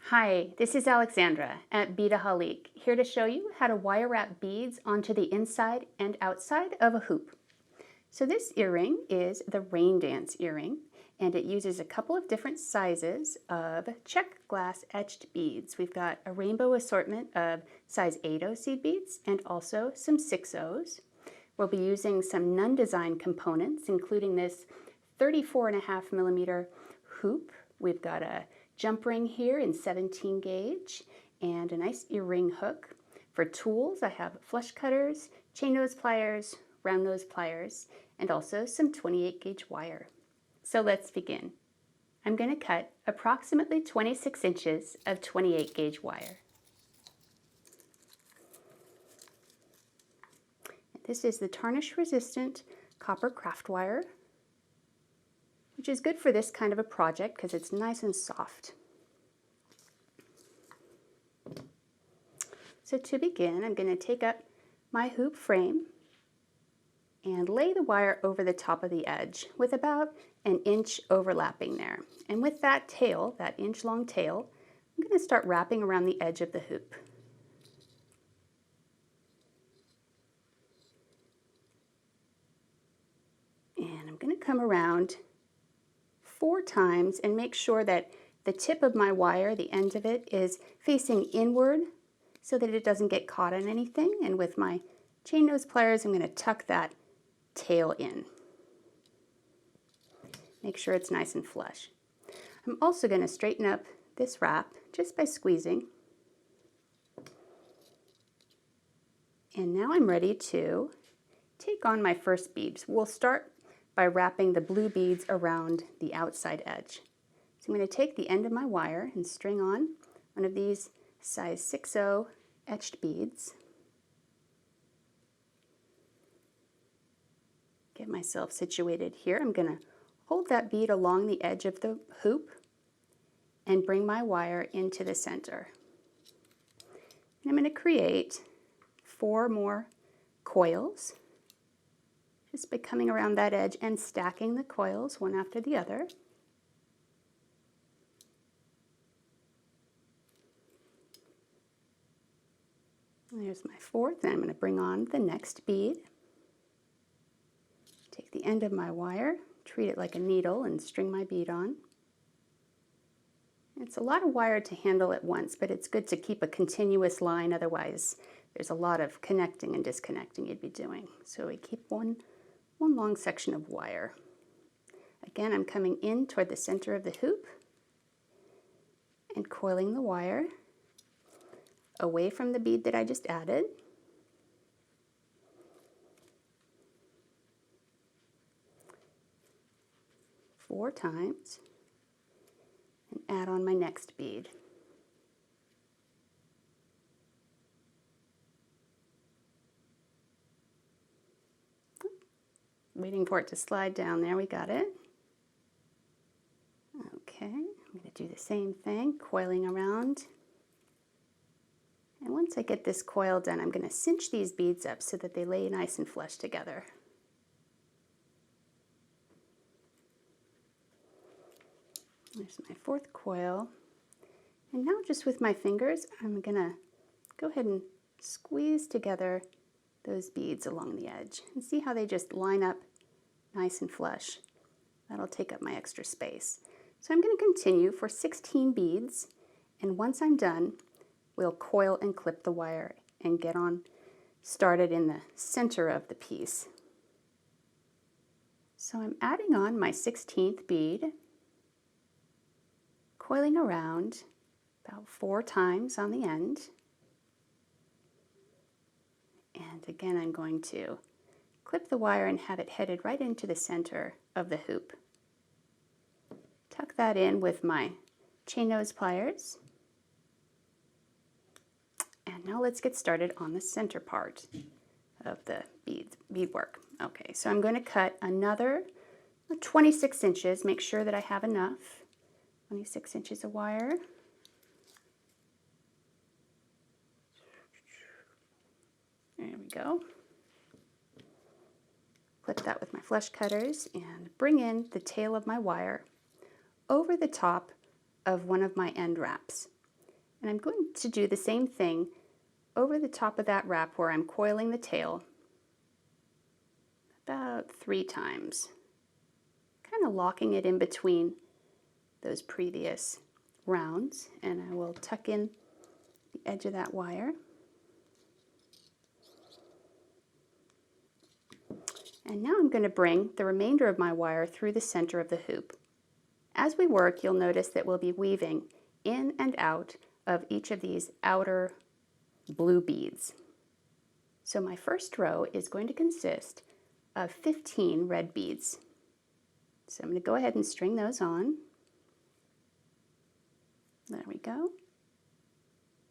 Hi, this is Alexandra at Beadaholique, here to show you how to wire wrap beads onto the inside and outside of a hoop. So this earring is the rain dance earring, and it uses a couple of different sizes of Czech glass etched beads. We've got a rainbow assortment of size 8/0 seed beads and also some 6/0s. We'll be using some Nun design components, including this 34.5 millimeter hoop. We've got a jump ring here in 17 gauge and a nice earring hook. For tools, I have flush cutters, chain nose pliers, round nose pliers, and also some 28 gauge wire. So let's begin. I'm going to cut approximately 26 inches of 28 gauge wire. This is the tarnish resistant copper craft wire, which is good for this kind of a project because it's nice and soft. So to begin, I'm going to take up my hoop frame and lay the wire over the top of the edge with about an inch overlapping there. And with that tail, that inch-long tail, I'm going to start wrapping around the edge of the hoop. And I'm going to come around 4 times and make sure that the tip of my wire, the end of it, is facing inward so that it doesn't get caught on anything. And with my chain nose pliers, I'm going to tuck that tail in. Make sure it's nice and flush. I'm also going to straighten up this wrap just by squeezing. And now I'm ready to take on my first beads. We'll start by wrapping the blue beads around the outside edge. So I'm going to take the end of my wire and string on one of these size 6/0 etched beads. Get myself situated here. I'm going to hold that bead along the edge of the hoop and bring my wire into the center. And I'm going to create 4 more coils, just by coming around that edge and stacking the coils one after the other. There's my 4th, and I'm going to bring on the next bead. Take the end of my wire, treat it like a needle, and string my bead on. It's a lot of wire to handle at once, but it's good to keep a continuous line, otherwise there's a lot of connecting and disconnecting you'd be doing. So we keep one long section of wire. Again, I'm coming in toward the center of the hoop and coiling the wire away from the bead that I just added. Four times, and add on my next bead. Waiting for it to slide down there, we got it. Okay, I'm going to do the same thing, coiling around. And once I get this coil done, I'm going to cinch these beads up so that they lay nice and flush together. There's my 4th coil. And now just with my fingers, I'm going to go ahead and squeeze together those beads along the edge. And see how they just line up nice and flush. That'll take up my extra space. So I'm going to continue for 16 beads. And once I'm done, we'll coil and clip the wire and get on started in the center of the piece. So I'm adding on my 16th bead, coiling around about 4 times on the end. And again, I'm going to clip the wire and have it headed right into the center of the hoop. Tuck that in with my chain nose pliers. And now let's get started on the center part of the beadwork. Okay, so I'm going to cut another 26 inches. Make sure that I have enough. 26 inches of wire. There we go. Clip that with my flush cutters and bring in the tail of my wire over the top of one of my end wraps. And I'm going to do the same thing over the top of that wrap where I'm coiling the tail about 3 times, kind of locking it in between those previous rounds. And I will tuck in the edge of that wire. And now I'm going to bring the remainder of my wire through the center of the hoop. As we work, you'll notice that we'll be weaving in and out of each of these outer blue beads. So my first row is going to consist of 15 red beads. So I'm going to go ahead and string those on. There we go.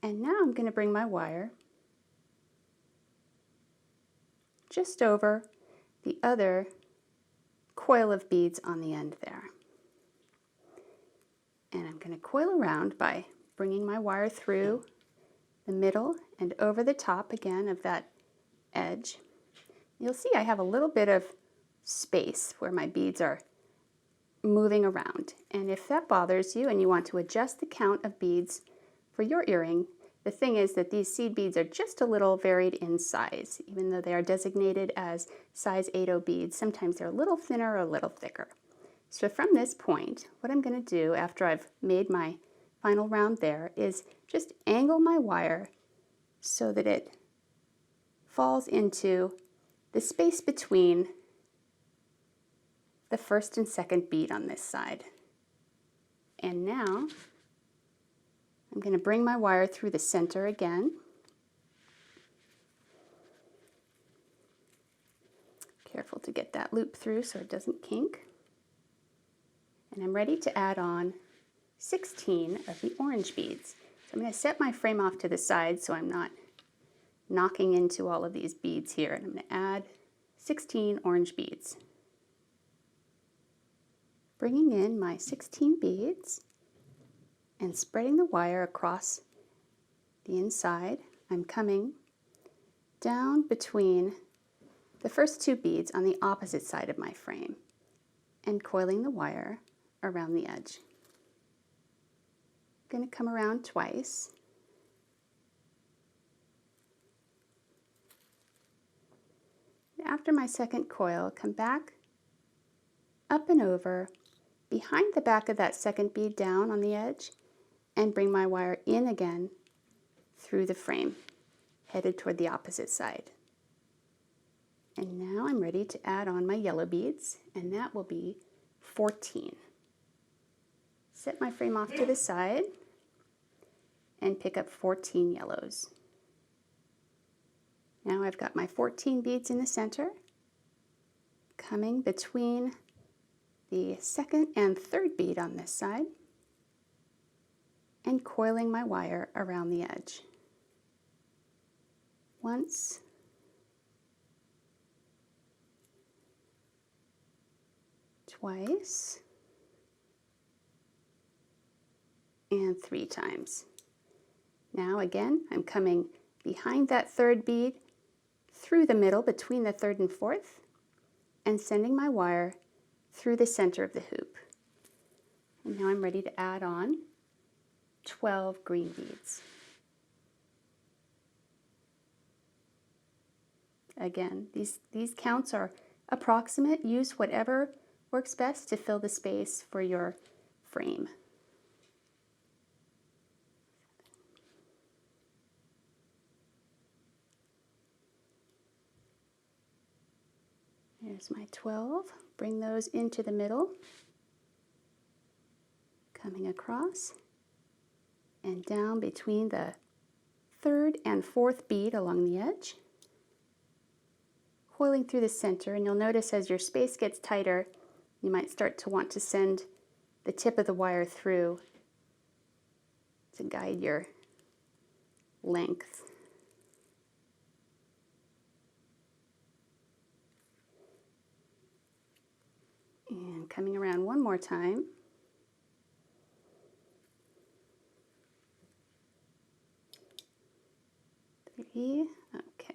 And now I'm going to bring my wire just over the other coil of beads on the end there. And I'm going to coil around by bringing my wire through the middle and over the top again of that edge. You'll see I have a little bit of space where my beads are moving around. And if that bothers you and you want to adjust the count of beads for your earring, the thing is that these seed beads are just a little varied in size. Even though they are designated as size 8/0 beads, sometimes they're a little thinner or a little thicker. So from this point, what I'm going to do after I've made my final round there is just angle my wire so that it falls into the space between the first and second bead on this side. And now I'm going to bring my wire through the center again. Careful to get that loop through so it doesn't kink. And I'm ready to add on 16 of the orange beads. So I'm going to set my frame off to the side so I'm not knocking into all of these beads here. And I'm going to add 16 orange beads. Bringing in my 16 beads and spreading the wire across the inside, I'm coming down between the first 2 beads on the opposite side of my frame and coiling the wire around the edge. I'm going to come around twice. After my second coil, come back up and over behind the back of that second bead down on the edge and bring my wire in again through the frame, headed toward the opposite side. And now I'm ready to add on my yellow beads, and that will be 14. Set my frame off to the side and pick up 14 yellows. Now I've got my 14 beads in the center, coming between the second and third bead on this side and coiling my wire around the edge. Once, twice, and 3 times. Now again, I'm coming behind that third bead through the middle between the third and fourth and sending my wire through the center of the hoop. And now I'm ready to add on 12 green beads. Again, these counts are approximate. Use whatever works best to fill the space for your frame. Here's my 12. Bring those into the middle, coming across and down between the third and fourth bead along the edge, coiling through the center. And you'll notice as your space gets tighter, you might start to want to send the tip of the wire through to guide your length. And coming around one more time. Okay.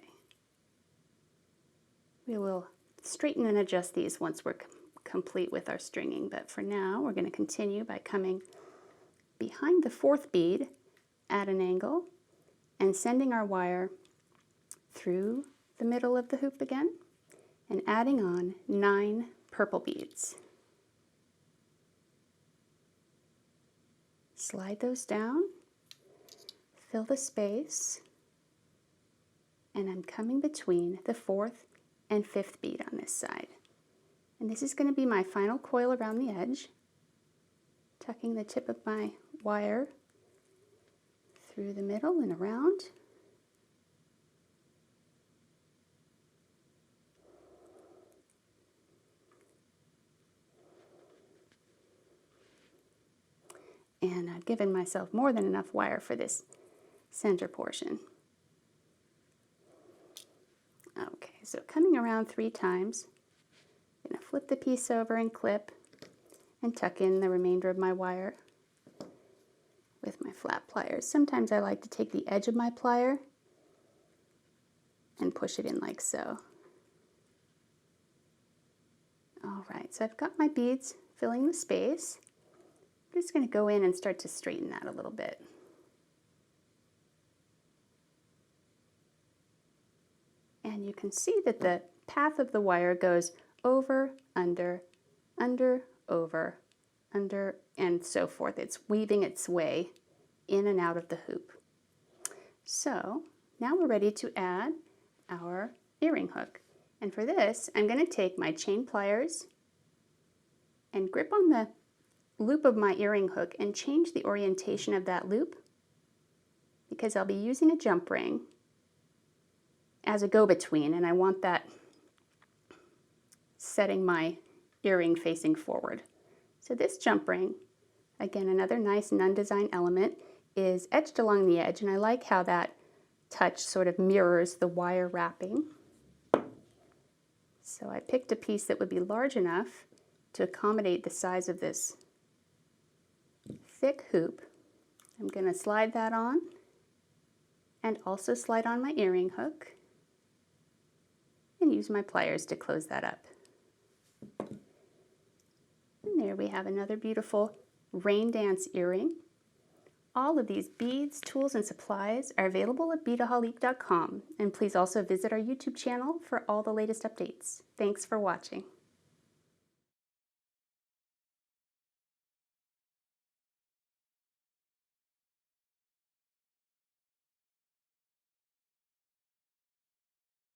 We will straighten and adjust these once we're complete with our stringing, but for now we're going to continue by coming behind the fourth bead at an angle and sending our wire through the middle of the hoop again and adding on 9 purple beads. Slide those down, fill the space, and I'm coming between the 4th and 5th bead on this side. And this is going to be my final coil around the edge, tucking the tip of my wire through the middle and around. And I've given myself more than enough wire for this center portion. Okay, so coming around 3 times, I'm going to flip the piece over and clip and tuck in the remainder of my wire with my flat pliers. Sometimes I like to take the edge of my plier and push it in like so. All right, so I've got my beads filling the space. I'm just going to go in and start to straighten that a little bit. And you can see that the path of the wire goes over, under, over, under, and so forth. It's weaving its way in and out of the hoop. So now we're ready to add our earring hook. And for this, I'm going to take my chain pliers and grip on the loop of my earring hook and change the orientation of that loop, because I'll be using a jump ring as a go-between, and I want that setting my earring facing forward. So this jump ring, again another nice nun-design element, is etched along the edge, and I like how that touch sort of mirrors the wire wrapping. So I picked a piece that would be large enough to accommodate the size of this thick hoop. I'm going to slide that on and also slide on my earring hook and use my pliers to close that up. And there we have another beautiful rain dance earring. All of these beads, tools, and supplies are available at Beadaholique.com, and please also visit our YouTube channel for all the latest updates. Thanks for watching.